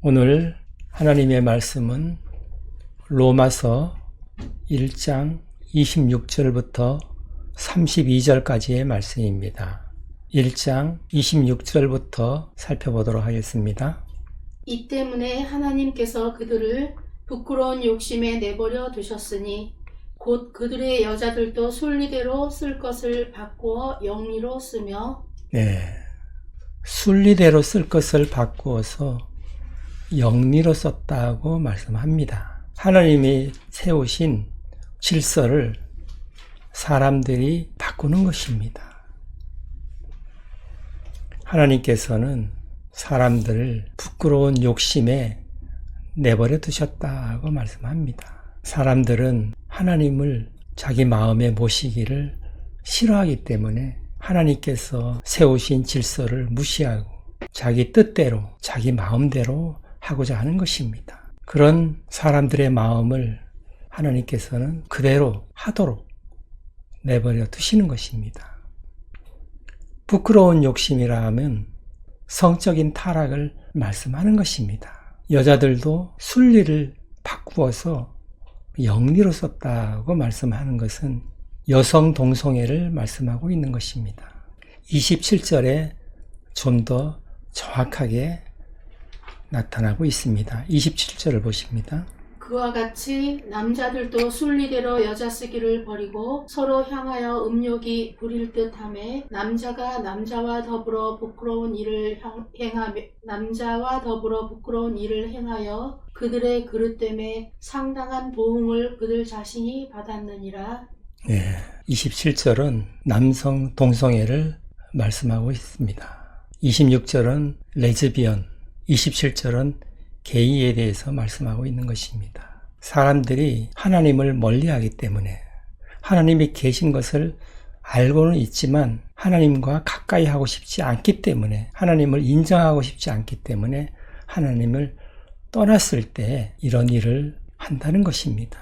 오늘 하나님의 말씀은 로마서 1장 26절부터 32절까지의 말씀입니다. 1장 26절부터 살펴보도록 하겠습니다. 이 때문에 하나님께서 그들을 부끄러운 욕심에 내버려 두셨으니 곧 그들의 여자들도 순리대로 쓸 것을 바꾸어 영리로 쓰며 순리대로 쓸 것을 바꾸어서 영리로 썼다고 말씀합니다. 하나님이 세우신 질서를 사람들이 바꾸는 것입니다. 하나님께서는 사람들을 부끄러운 욕심에 내버려 두셨다고 말씀합니다. 사람들은 하나님을 자기 마음에 모시기를 싫어하기 때문에 하나님께서 세우신 질서를 무시하고 자기 뜻대로, 자기 마음대로 하고자 하는 것입니다. 그런 사람들의 마음을 하나님께서는 그대로 하도록 내버려 두시는 것입니다. 부끄러운 욕심이라 하면 성적인 타락을 말씀하는 것입니다. 여자들도 순리를 바꾸어서 영리로 썼다고 말씀하는 것은 여성 동성애를 말씀하고 있는 것입니다. 27절에 좀 더 정확하게 나타나고 있습니다. 27절을 보십니다. 그와 같이 남자들도 순리대로 여자 쓰기를 버리고 서로 향하여 음욕이 부릴 듯하매 남자가 남자와 더불어 부끄러운 일을 행하여 그들의 그릇됨에 상당한 보응을 그들 자신이 받았느니라. 27절은 남성 동성애를 말씀하고 있습니다. 26절은 레즈비언, 27절은 게이에 대해서 말씀하고 있는 것입니다. 사람들이 하나님을 멀리하기 때문에 하나님이 계신 것을 알고는 있지만 하나님과 가까이 하고 싶지 않기 때문에 하나님을 인정하고 싶지 않기 때문에 하나님을 떠났을 때 이런 일을 한다는 것입니다.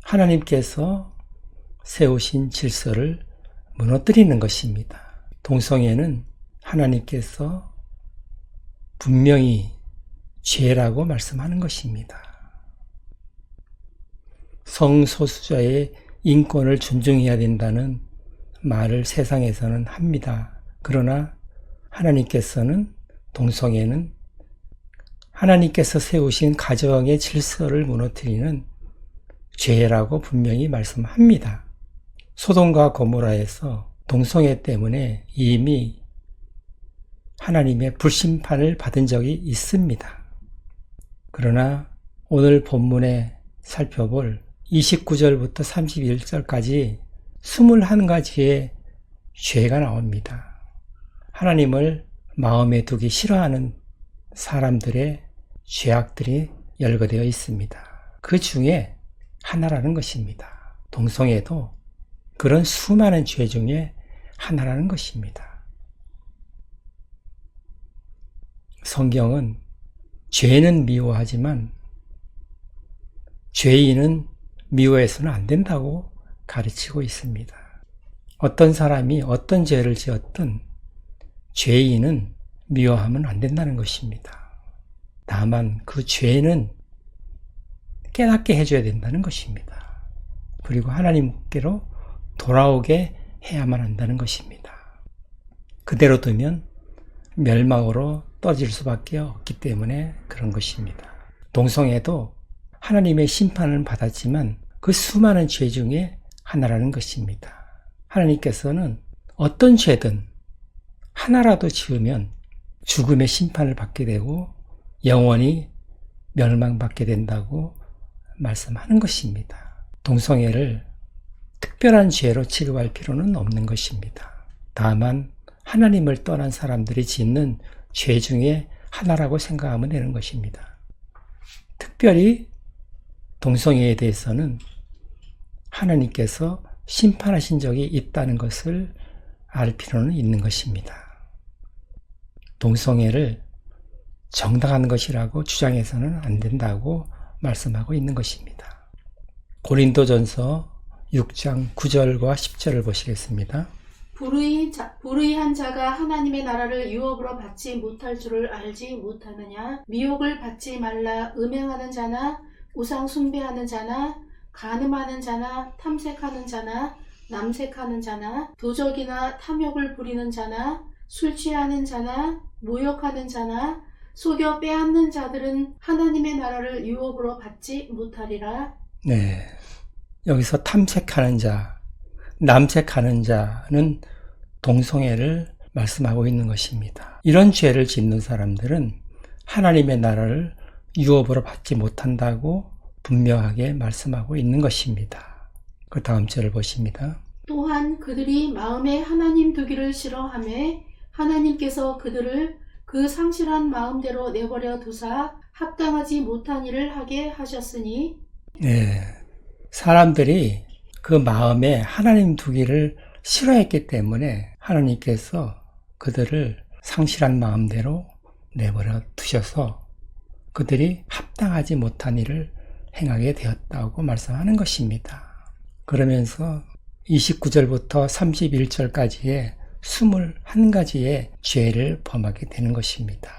하나님께서 세우신 질서를 무너뜨리는 것입니다. 동성애는 하나님께서 분명히 죄라고 말씀하는 것입니다. 성소수자의 인권을 존중해야 된다는 말을 세상에서는 합니다. 그러나 하나님께서는 동성애는 하나님께서 세우신 가정의 질서를 무너뜨리는 죄라고 분명히 말씀합니다. 소돔과 고모라에서 동성애 때문에 이미 하나님의 불심판을 받은 적이 있습니다. 그러나 오늘 본문에 살펴볼 29절부터 31절까지 21가지의 죄가 나옵니다. 하나님을 마음에 두기 싫어하는 사람들의 죄악들이 열거되어 있습니다. 그 중에 하나라는 것입니다. 동성애도 그런 수많은 죄 중에 하나라는 것입니다. 성경은 죄는 미워하지만 죄인은 미워해서는 안 된다고 가르치고 있습니다. 어떤 사람이 어떤 죄를 지었든 죄인은 미워하면 안 된다는 것입니다. 다만 그 죄는 깨닫게 해줘야 된다는 것입니다. 그리고 하나님께로 돌아오게 해야만 한다는 것입니다. 그대로 두면 멸망으로 떠질 수밖에 없기 때문에 그런 것입니다. 동성애도 하나님의 심판을 받았지만 그 수많은 죄 중에 하나라는 것입니다. 하나님께서는 어떤 죄든 하나라도 지으면 죽음의 심판을 받게 되고 영원히 멸망받게 된다고 말씀하는 것입니다. 동성애를 특별한 죄로 취급할 필요는 없는 것입니다. 다만 하나님을 떠난 사람들이 짓는 죄 중에 하나라고 생각하면 되는 것입니다. 특별히 동성애에 대해서는 하나님께서 심판하신 적이 있다는 것을 알 필요는 있는 것입니다. 동성애를 정당한 것이라고 주장해서는 안 된다고 말씀하고 있는 것입니다. 고린도전서 6장 9절과 10절을 보시겠습니다. 불의한 자가 하나님의 나라를 유업으로 받지 못할 줄을 알지 못하느냐? 미혹을 받지 말라. 음행하는 자나 우상 숭배하는 자나 간음하는 자나 탐색하는 자나 남색하는 자나 도적이나 탐욕을 부리는 자나 술 취하는 자나 모욕하는 자나 속여 빼앗는 자들은 하나님의 나라를 유업으로 받지 못하리라. 네. 여기서 탐색하는 자, 남색하는 자는 동성애를 말씀하고 있는 것입니다. 이런 죄를 짓는 사람들은 하나님의 나라를 유업으로 받지 못한다고 분명하게 말씀하고 있는 것입니다. 그 다음 절을 보십니다. 또한 그들이 마음에 하나님 두기를 싫어하매 하나님께서 그들을 그 상실한 마음대로 내버려 두사 합당하지 못한 일을 하게 하셨으니. 네. 사람들이 그 마음에 하나님 두기를 싫어했기 때문에 하나님께서 그들을 상실한 마음대로 내버려 두셔서 그들이 합당하지 못한 일을 행하게 되었다고 말씀하는 것입니다. 그러면서 29절부터 31절까지의 21가지의 죄를 범하게 되는 것입니다.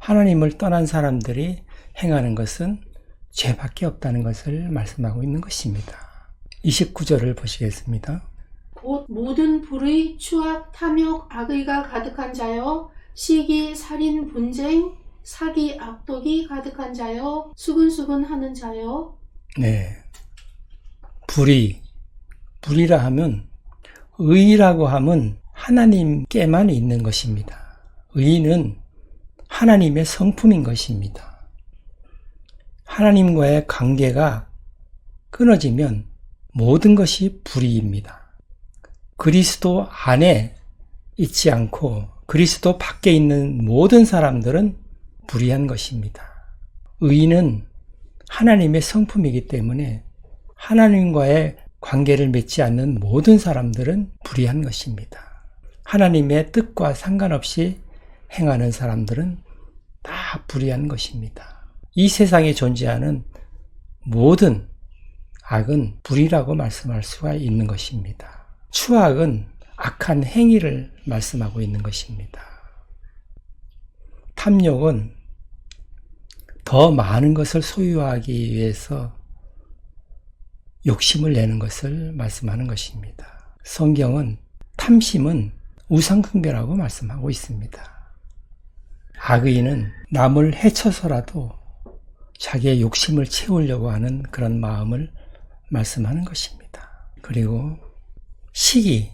하나님을 떠난 사람들이 행하는 것은 죄밖에 없다는 것을 말씀하고 있는 것입니다. 29절을 보시겠습니다. 곧 모든 불의, 추악, 탐욕, 악의가 가득한 자여 시기, 살인, 분쟁, 사기, 악독이 가득한 자여 수근수근 하는 자여. 네. 불의라 하면 의라고 하면 하나님께만 있는 것입니다. 의는 하나님의 성품인 것입니다. 하나님과의 관계가 끊어지면 모든 것이 불의입니다. 그리스도 안에 있지 않고 그리스도 밖에 있는 모든 사람들은 불의한 것입니다. 의는 하나님의 성품이기 때문에 하나님과의 관계를 맺지 않는 모든 사람들은 불의한 것입니다. 하나님의 뜻과 상관없이 행하는 사람들은 다 불의한 것입니다. 이 세상에 존재하는 모든 악은 불의라고 말씀할 수가 있는 것입니다. 추악은 악한 행위를 말씀하고 있는 것입니다. 탐욕은 더 많은 것을 소유하기 위해서 욕심을 내는 것을 말씀하는 것입니다. 성경은 탐심은 우상숭배라고 말씀하고 있습니다. 악의는 남을 해쳐서라도 자기의 욕심을 채우려고 하는 그런 마음을 말씀하는 것입니다. 그리고 시기,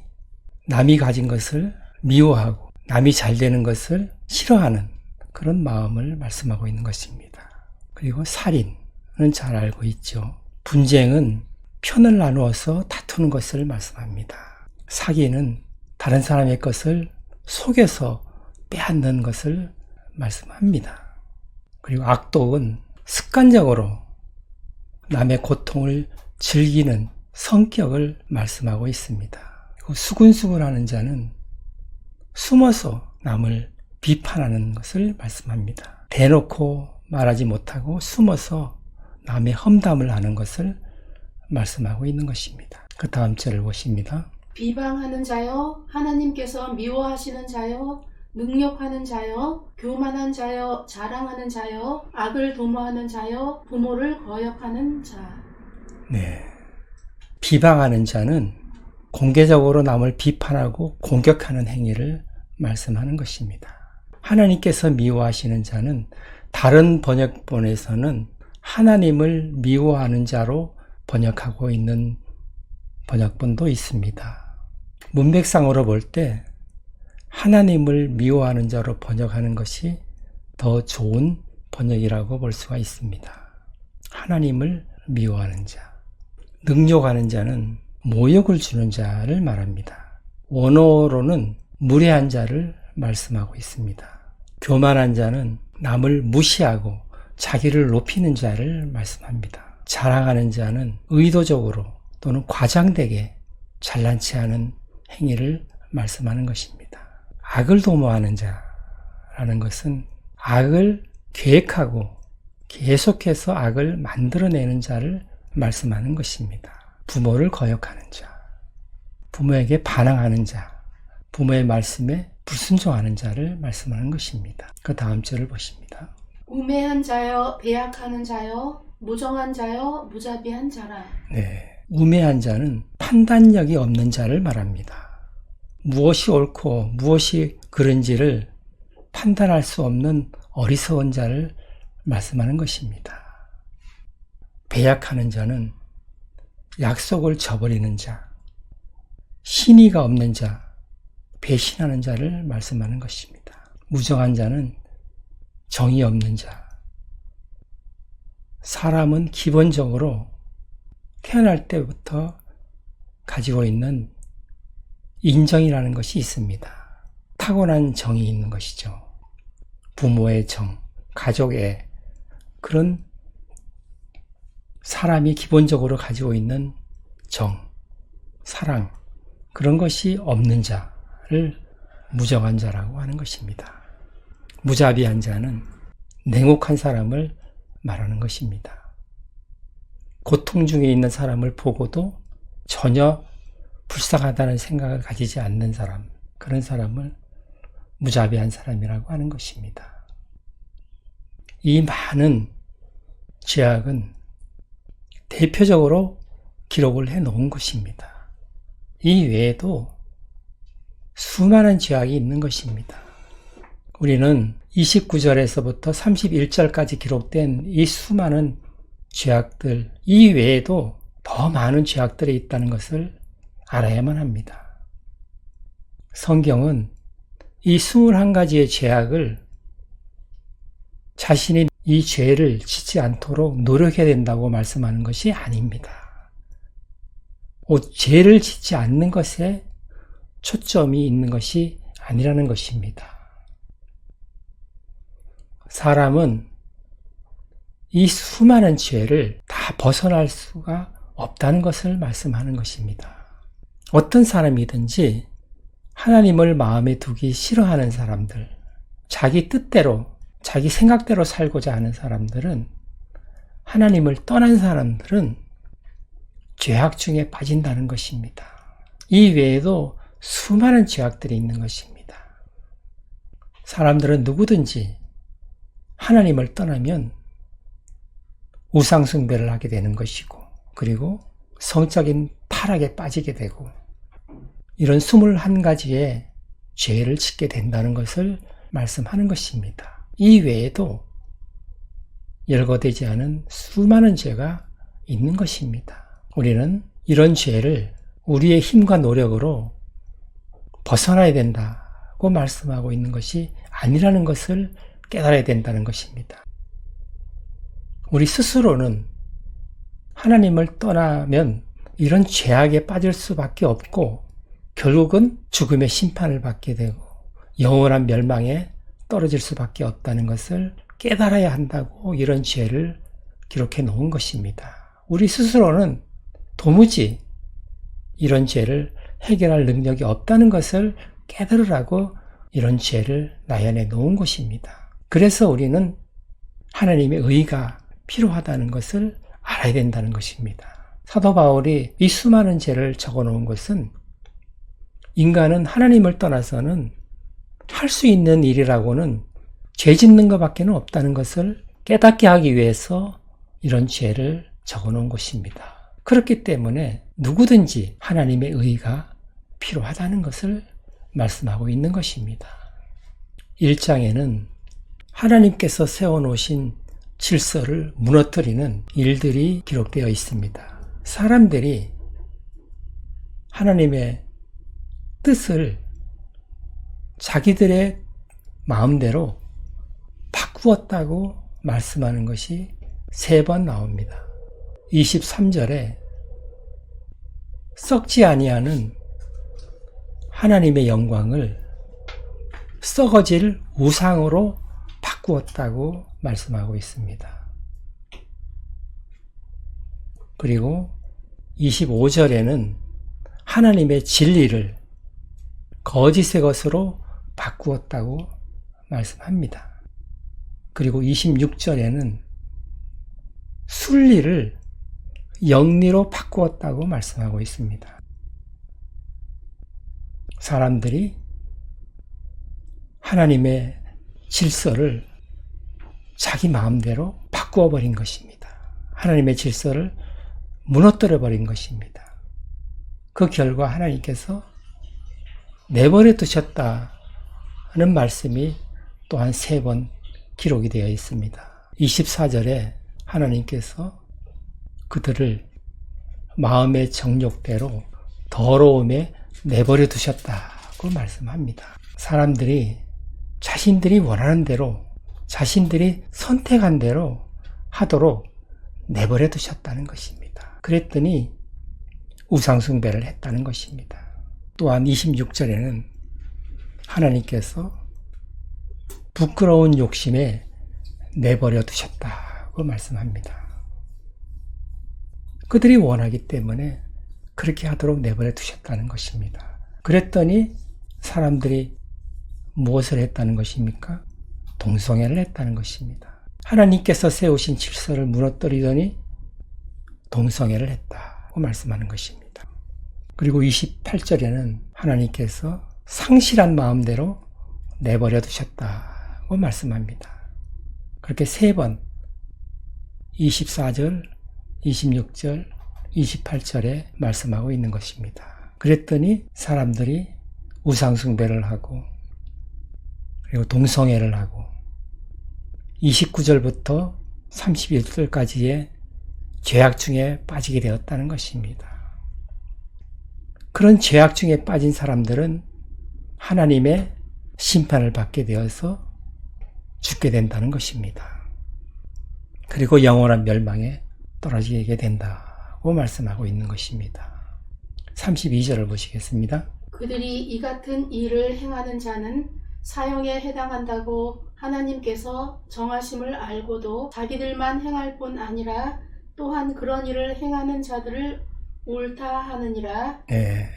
남이 가진 것을 미워하고 남이 잘 되는 것을 싫어하는 그런 마음을 말씀하고 있는 것입니다. 그리고 살인은 잘 알고 있죠. 분쟁은 편을 나누어서 다투는 것을 말씀합니다. 사기는 다른 사람의 것을 속여서 빼앗는 것을 말씀합니다. 그리고 악독은 습관적으로 남의 고통을 즐기는 성격을 말씀하고 있습니다. 그리고 수근수근하는 자는 숨어서 남을 비판하는 것을 말씀합니다. 대놓고 말하지 못하고 숨어서 남의 험담을 하는 것을 말씀하고 있는 것입니다. 그 다음 절을 보십니다. 비방하는 자여, 하나님께서 미워하시는 자여, 능욕하는 자여, 교만한 자여, 자랑하는 자여, 악을 도모하는 자여, 부모를 거역하는 자. 네. 비방하는 자는 공개적으로 남을 비판하고 공격하는 행위를 말씀하는 것입니다. 하나님께서 미워하시는 자는 다른 번역본에서는 하나님을 미워하는 자로 번역하고 있는 번역본도 있습니다. 문맥상으로 볼 때 하나님을 미워하는 자로 번역하는 것이 더 좋은 번역이라고 볼 수가 있습니다. 하나님을 미워하는 자. 능욕하는 자는 모욕을 주는 자를 말합니다. 원어로는 무례한 자를 말씀하고 있습니다. 교만한 자는 남을 무시하고 자기를 높이는 자를 말씀합니다. 자랑하는 자는 의도적으로 또는 과장되게 잘난 체 하는 행위를 말씀하는 것입니다. 악을 도모하는 자라는 것은 악을 계획하고 계속해서 악을 만들어내는 자를 말씀하는 것입니다. 부모를 거역하는 자, 부모에게 반항하는 자, 부모의 말씀에 불순종하는 자를 말씀하는 것입니다. 그 다음 절을 보십니다. 우매한 자여, 배약하는 자여, 무정한 자여, 무자비한 자라. 네, 우매한 자는 판단력이 없는 자를 말합니다. 무엇이 옳고 무엇이 그른지를 판단할 수 없는 어리석은 자를 말씀하는 것입니다. 배약하는 자는 약속을 저버리는 자, 신의가 없는 자, 배신하는 자를 말씀하는 것입니다. 무정한 자는 정의 없는 자. 사람은 기본적으로 태어날 때부터 가지고 있는 인정이라는 것이 있습니다. 타고난 정이 있는 것이죠. 부모의 정, 가족의 그런 사람이 기본적으로 가지고 있는 정, 사랑, 그런 것이 없는 자를 무정한 자라고 하는 것입니다. 무자비한 자는 냉혹한 사람을 말하는 것입니다. 고통 중에 있는 사람을 보고도 전혀 불쌍하다는 생각을 가지지 않는 사람, 그런 사람을 무자비한 사람이라고 하는 것입니다. 이 많은 죄악은 대표적으로 기록을 해 놓은 것입니다. 이 외에도 수많은 죄악이 있는 것입니다. 우리는 29절에서부터 31절까지 기록된 이 수많은 죄악들 이외에도 더 많은 죄악들이 있다는 것을 알아야만 합니다. 성경은 이 21가지의 죄악을 자신이 이 죄를 짓지 않도록 노력해야 된다고 말씀하는 것이 아닙니다. 죄를 짓지 않는 것에 초점이 있는 것이 아니라는 것입니다. 사람은 이 수많은 죄를 다 벗어날 수가 없다는 것을 말씀하는 것입니다. 어떤 사람이든지 하나님을 마음에 두기 싫어하는 사람들, 자기 뜻대로, 자기 생각대로 살고자 하는 사람들은, 하나님을 떠난 사람들은 죄악 중에 빠진다는 것입니다. 이 외에도 수많은 죄악들이 있는 것입니다. 사람들은 누구든지 하나님을 떠나면 우상숭배를 하게 되는 것이고, 그리고 성적인 타락에 빠지게 되고, 이런 21가지의 죄를 짓게 된다는 것을 말씀하는 것입니다. 이 외에도 열거되지 않은 수많은 죄가 있는 것입니다. 우리는 이런 죄를 우리의 힘과 노력으로 벗어나야 된다고 말씀하고 있는 것이 아니라는 것을 깨달아야 된다는 것입니다. 우리 스스로는 하나님을 떠나면 이런 죄악에 빠질 수밖에 없고 결국은 죽음의 심판을 받게 되고 영원한 멸망에 떨어질 수밖에 없다는 것을 깨달아야 한다고 이런 죄를 기록해 놓은 것입니다. 우리 스스로는 도무지 이런 죄를 해결할 능력이 없다는 것을 깨달으라고 이런 죄를 나열해 놓은 것입니다. 그래서 우리는 하나님의 의가 필요하다는 것을 알아야 된다는 것입니다. 사도 바울이 이 수많은 죄를 적어 놓은 것은 인간은 하나님을 떠나서는 할 수 있는 일이라고는 죄 짓는 것밖에 없다는 것을 깨닫게 하기 위해서 이런 죄를 적어 놓은 것입니다. 그렇기 때문에 누구든지 하나님의 의가 필요하다는 것을 말씀하고 있는 것입니다. 1장에는 하나님께서 세워놓으신 질서를 무너뜨리는 일들이 기록되어 있습니다. 사람들이 하나님의 뜻을 자기들의 마음대로 바꾸었다고 말씀하는 것이 3번 나옵니다. 23절에 썩지 아니하는 하나님의 영광을 썩어질 우상으로 바꾸었다고 말씀하고 있습니다. 그리고 25절에는 하나님의 진리를 거짓의 것으로 바꾸었다고 말씀합니다. 그리고 26절에는 순리를 영리로 바꾸었다고 말씀하고 있습니다. 사람들이 하나님의 질서를 자기 마음대로 바꾸어 버린 것입니다. 하나님의 질서를 무너뜨려 버린 것입니다. 그 결과 하나님께서 내버려 두셨다는 말씀이 또한 3번 기록이 되어 있습니다. 24절에 하나님께서 그들을 마음의 정욕대로 더러움에 내버려 두셨다고 말씀합니다. 사람들이 자신들이 원하는 대로, 자신들이 선택한 대로 하도록 내버려 두셨다는 것입니다. 그랬더니 우상숭배를 했다는 것입니다. 또한 26절에는 하나님께서 부끄러운 욕심에 내버려 두셨다고 말씀합니다. 그들이 원하기 때문에 그렇게 하도록 내버려 두셨다는 것입니다. 그랬더니 사람들이 무엇을 했다는 것입니까? 동성애를 했다는 것입니다. 하나님께서 세우신 질서를 무너뜨리더니 동성애를 했다고 말씀하는 것입니다. 그리고 28절에는 하나님께서 상실한 마음대로 내버려 두셨다고 말씀합니다. 그렇게 3번 24절, 26절, 28절에 말씀하고 있는 것입니다. 그랬더니 사람들이 우상숭배를 하고 그리고 동성애를 하고 29절부터 31절까지의 죄악 중에 빠지게 되었다는 것입니다. 그런 죄악 중에 빠진 사람들은 하나님의 심판을 받게 되어서 죽게 된다는 것입니다. 그리고 영원한 멸망에 떨어지게 된다고 말씀하고 있는 것입니다. 32절을 보시겠습니다. 그들이 이 같은 일을 행하는 자는 사형에 해당한다고 하나님께서 정하심을 알고도 자기들만 행할 뿐 아니라 또한 그런 일을 행하는 자들을 옳다 하느니라. 네,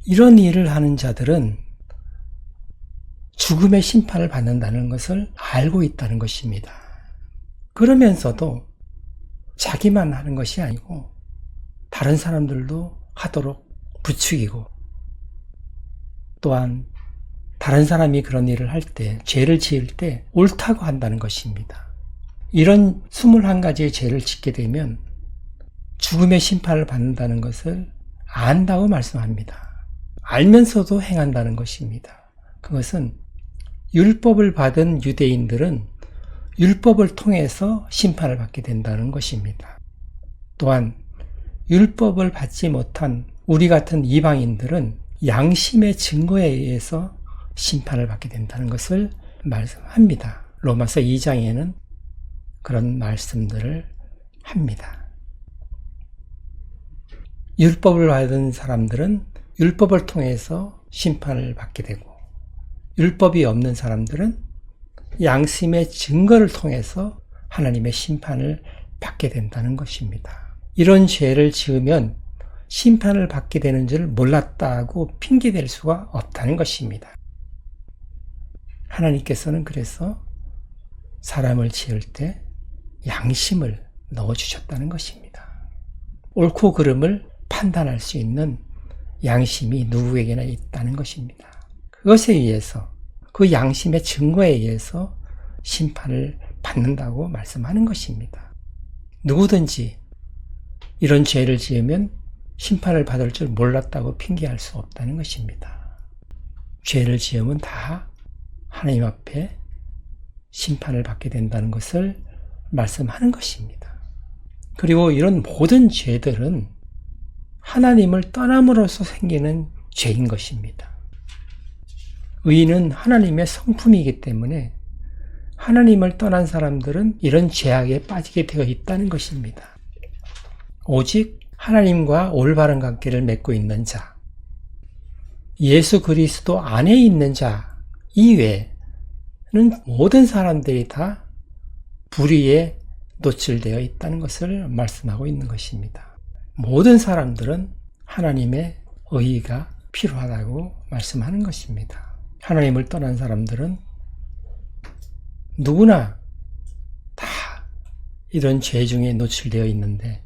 이런 일을 하는 자들은 죽음의 심판을 받는다는 것을 알고 있다는 것입니다. 그러면서도 자기만 하는 것이 아니고 다른 사람들도 하도록 부추기고 또한 다른 사람이 그런 일을 할 때, 죄를 지을 때 옳다고 한다는 것입니다. 이런 21가지의 죄를 짓게 되면 죽음의 심판을 받는다는 것을 안다고 말씀합니다. 알면서도 행한다는 것입니다. 그것은 율법을 받은 유대인들은 율법을 통해서 심판을 받게 된다는 것입니다. 또한 율법을 받지 못한 우리 같은 이방인들은 양심의 증거에 의해서 심판을 받게 된다는 것을 말씀합니다. 로마서 2장에는 그런 말씀들을 합니다. 율법을 받은 사람들은 율법을 통해서 심판을 받게 되고 율법이 없는 사람들은 양심의 증거를 통해서 하나님의 심판을 받게 된다는 것입니다. 이런 죄를 지으면 심판을 받게 되는 줄 몰랐다고 핑계댈 수가 없다는 것입니다. 하나님께서는 그래서 사람을 지을 때 양심을 넣어주셨다는 것입니다. 옳고 그름을 판단할 수 있는 양심이 누구에게나 있다는 것입니다. 그것에 의해서 그 양심의 증거에 의해서 심판을 받는다고 말씀하는 것입니다. 누구든지 이런 죄를 지으면 심판을 받을 줄 몰랐다고 핑계할 수 없다는 것입니다. 죄를 지으면 다 하나님 앞에 심판을 받게 된다는 것을 말씀하는 것입니다. 그리고 이런 모든 죄들은 하나님을 떠남으로써 생기는 죄인 것입니다. 의인은 하나님의 성품이기 때문에 하나님을 떠난 사람들은 이런 죄악에 빠지게 되어 있다는 것입니다. 오직 하나님과 올바른 관계를 맺고 있는 자, 예수 그리스도 안에 있는 자 이외에는 모든 사람들이 다 불의에 노출되어 있다는 것을 말씀하고 있는 것입니다. 모든 사람들은 하나님의 의의가 필요하다고 말씀하는 것입니다. 하나님을 떠난 사람들은 누구나 다 이런 죄 중에 노출되어 있는데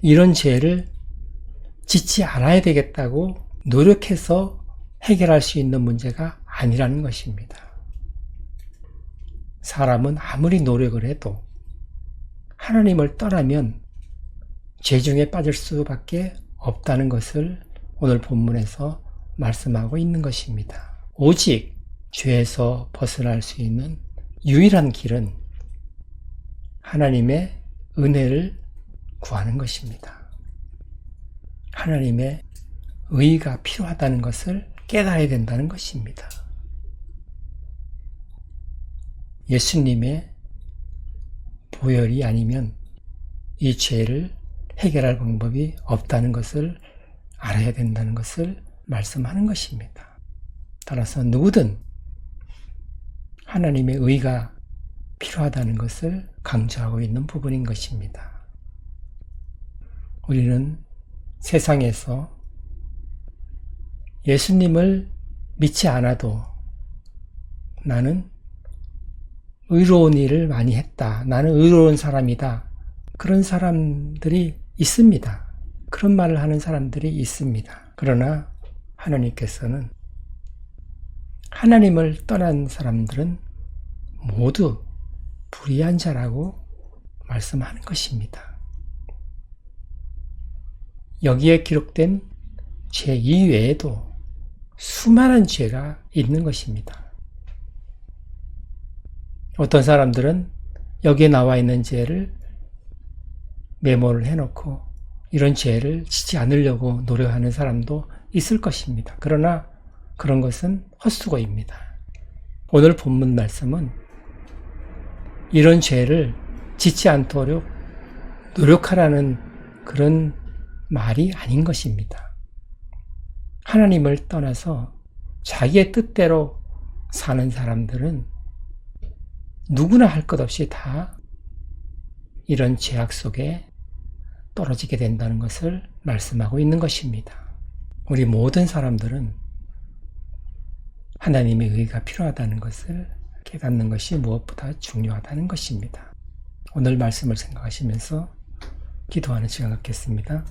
이런 죄를 짓지 않아야 되겠다고 노력해서 해결할 수 있는 문제가 아니라는 것입니다. 사람은 아무리 노력을 해도 하나님을 떠나면 죄 중에 빠질 수밖에 없다는 것을 오늘 본문에서 말씀하고 있는 것입니다. 오직 죄에서 벗어날 수 있는 유일한 길은 하나님의 은혜를 구하는 것입니다. 하나님의 의의가 필요하다는 것을 깨달아야 된다는 것입니다. 예수님의 보혈이 아니면 이 죄를 해결할 방법이 없다는 것을 알아야 된다는 것을 말씀하는 것입니다. 따라서 누구든 하나님의 의가 필요하다는 것을 강조하고 있는 부분인 것입니다. 우리는 세상에서 예수님을 믿지 않아도 나는 의로운 일을 많이 했다. 나는 의로운 사람이다. 그런 사람들이 있습니다. 그런 말을 하는 사람들이 있습니다. 그러나 하나님께서는 하나님을 떠난 사람들은 모두 불의한 자라고 말씀하는 것입니다. 여기에 기록된 죄 이외에도 수많은 죄가 있는 것입니다. 어떤 사람들은 여기에 나와 있는 죄를 메모를 해놓고 이런 죄를 짓지 않으려고 노력하는 사람도 있을 것입니다. 그러나 그런 것은 헛수고입니다. 오늘 본문 말씀은 이런 죄를 짓지 않도록 노력하라는 그런 말이 아닌 것입니다. 하나님을 떠나서 자기의 뜻대로 사는 사람들은 누구나 할 것 없이 다 이런 죄악 속에 떨어지게 된다는 것을 말씀하고 있는 것입니다. 우리 모든 사람들은 하나님의 의가 필요하다는 것을 깨닫는 것이 무엇보다 중요하다는 것입니다. 오늘 말씀을 생각하시면서 기도하는 시간 갖겠습니다.